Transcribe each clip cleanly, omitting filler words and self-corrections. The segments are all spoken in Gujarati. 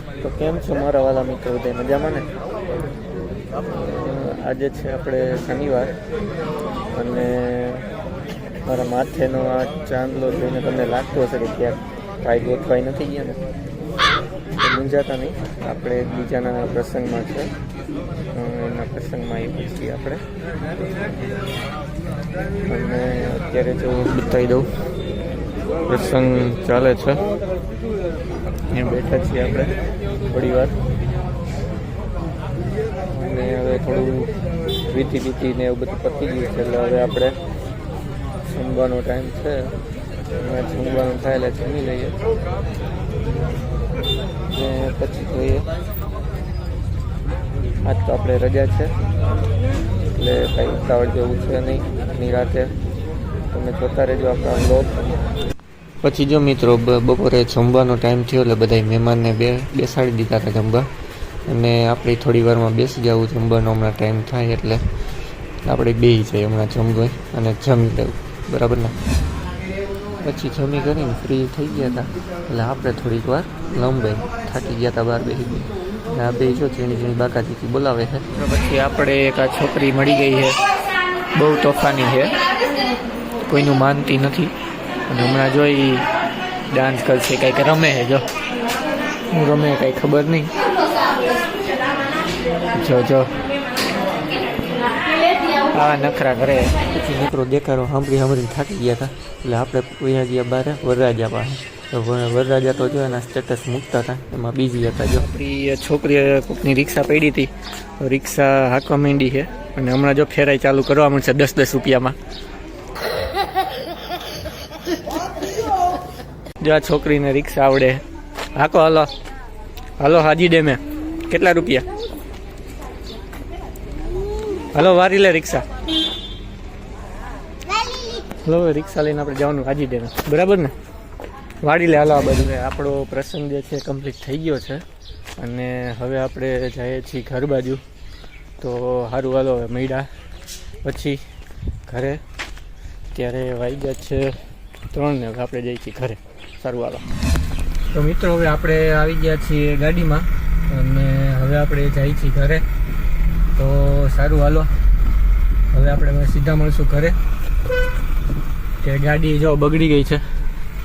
તો કેમ છો મારા વાલા મિત્રો, બધા મજામાં ને? આજે છે આપણે શનિવાર અને મારા માથેનો આ ચાંદલો જોઈને તમને લાગતું હશે કે ક્યાંક કાંઈ ગોઠવાઈ નથી ગયા ને, તો મૂંઝાતા નહીં. આપણે બીજાના પ્રસંગમાં છે, એના પ્રસંગમાં આવી છીએ આપણે. અને અત્યારે જો બતાવી દઉં, પ્રસંગ ચાલે છે, અહીંયા બેઠા છીએ આપણે થોડી વાર. અને હવે થોડું વીતી ને એવું બધું પતી ગયું છે, એટલે હવે આપણે જમવાનો ટાઈમ છે. જમવાનું થાય એટલે જમી લઈએ ને પછી જોઈએ. આજ તો આપણે રજા છે એટલે કંઈ ઉતાવળ જેવું છે નહીં. નિરાતે તમે જોતા રહેજો આપણા બ્લોગ. પછી જો મિત્રો, બપોરે જમવાનો ટાઈમ થયો એટલે બધા મહેમાનને બેસાડી દીધા હતા જમવા. અને આપણે થોડી વારમાં બેસી જવું, જમવાનો હમણાં ટાઈમ થાય એટલે આપણે બેસી જઈએ હમણાં જમવા અને જમી લેવું, બરાબર ને? પછી જમી કરીને ફ્રી થઈ ગયા હતા એટલે આપણે થોડીક વાર લંબાઈ થાકી ગયા હતા, બહાર બેસી ગઈ. અને આ બે જો ઝીણી બાકાજીથી બોલાવે છે. પછી આપણે એક આ છોકરી મળી ગઈ છે, બહુ તોફાની છે, કોઈનું માનતી નથી. અને હમણાં જોઈ ડાન્સ કરશે, કંઈક રમે છે. જો હું રમે કંઈ ખબર નહીં. જો આવા નખરા કરે. પછી મિત્રો દેખાડો સાંભળીને થાકી ગયા હતા એટલે આપણે વયા ગયા બહાર વરરાજા પાસે. તો વરરાજા તો જો એના સ્ટેટસ મૂકતા હતા, એમાં બીજી હતા. જો આપણી છોકરીએ કોઈકની રિક્ષા પડી હતી, રિક્ષા હાંકવા માંડી છે. અને હમણાં જો ફેરાઈ ચાલુ કરવા મળશે 10-10 રૂપિયામાં. જો આ છોકરીને રિક્ષા આવડે. હાકો, હાલો હાજી ડે મેં કેટલા રૂપિયા? હલો વારી લે રિક્ષા. હલો રિક્ષા લઈને આપણે જવાનું હાજી ડે, બરાબર ને? વાળી લે. હાલો આ બધું આપણો પ્રસંગ જે છે કમ્પ્લીટ થઈ ગયો છે. અને હવે આપણે જઈએ છીએ ઘર બાજુ. તો સારું, હાલો હવે મળ્યા પછી ઘરે. ત્યારે વાગ્યા છે 3 ને હવે આપણે જઈએ છીએ ઘરે. સારું હાલો. તો મિત્રો હવે આપણે આવી ગયા છીએ ગાડીમાં અને હવે આપણે જઈએ છીએ ઘરે. તો સારું હાલો, હવે આપણે સીધા મળશું ઘરે. કે ગાડી જો બગડી ગઈ છે,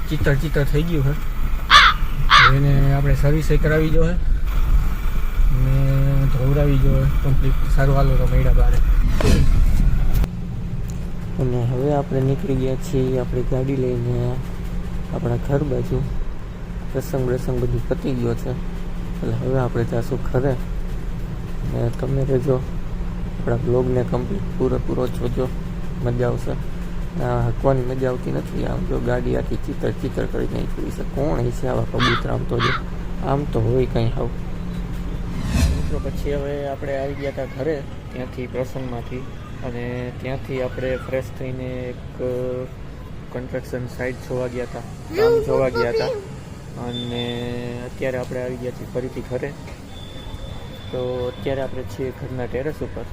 ચિત્તર થઈ ગયું છે. એને આપણે સર્વિસ કરાવી જોઈએ અને ધોવરાવી જોઈએ કમ્પ્લીટ. સારું હાલો તો મળ્યા બહાર. અને હવે આપણે નીકળી ગયા છીએ આપણી ગાડી લઈને આપણા ઘર બાજુ. પ્રસંગ બધું પતી ગયો છે એટલે હવે આપણે જઈશું ઘરે. અને તમે રહેજો, આપણા બ્લોગને કમ્પ્લીટ પૂરો જોજો, મજા આવશે. હકવાની મજા આવતી નથી. આમ જો ગાડી આખી ચિત્તર કરી નાખી છે. કોણ છે આવા કબૂતર? આમ તો જો આમ તો હોય કંઈ હાવ. મિત્રો પછી હવે આપણે આવી ગયા હતા ઘરે, ત્યાંથી પ્રસંગમાંથી. અને ત્યાંથી આપણે ફ્રેશ થઈને એક કન્સ્ટ્રક્શન સાઇટ જોવા ગયા હતા, કામ જોવા ગયા હતા. અને અત્યારે આપણે આવી ગયા છીએ ફરીથી ઘરે. તો અત્યારે આપણે છીએ ઘરના ટેરેસ ઉપર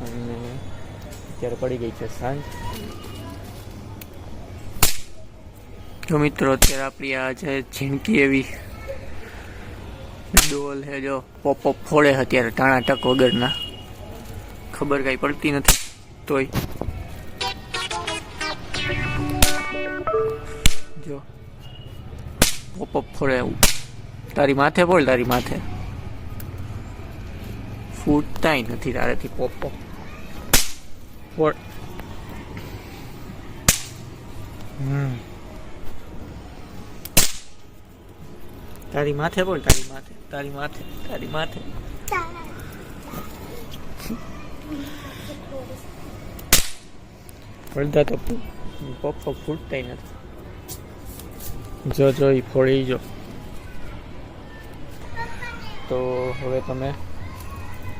અને અત્યારે પડી ગઈ છે સાંજ. તો મિત્રો અત્યારે આપણી આ છે ઝીણકી એવી ડોલ છે, જો પોપ ફોડે છે અત્યારે ટાણા ટક વગરના. ખબર કાંઈ પડતી નથી તોય જો પોપ ફોડે. એવું તારી માથે બોલ, તારી માથે ફૂટતાય નથી તારેથી પોપ ફોડ. તારી માથે બોલ, તારી માથે પડદા તો પોપ ફૂટતાય નથી. જો એ ફોડી જો. તો હવે તમે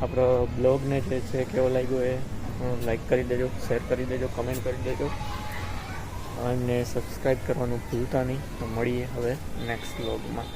આપણો બ્લોગને જે છે કેવો લાગ્યો એ લાઈક કરી દેજો, શેર કરી દેજો, કમેન્ટ કરી દેજો અને સબસ્ક્રાઈબ કરવાનું ભૂલતા નહીં. તો મળીએ હવે નેક્સ્ટ બ્લોગમાં.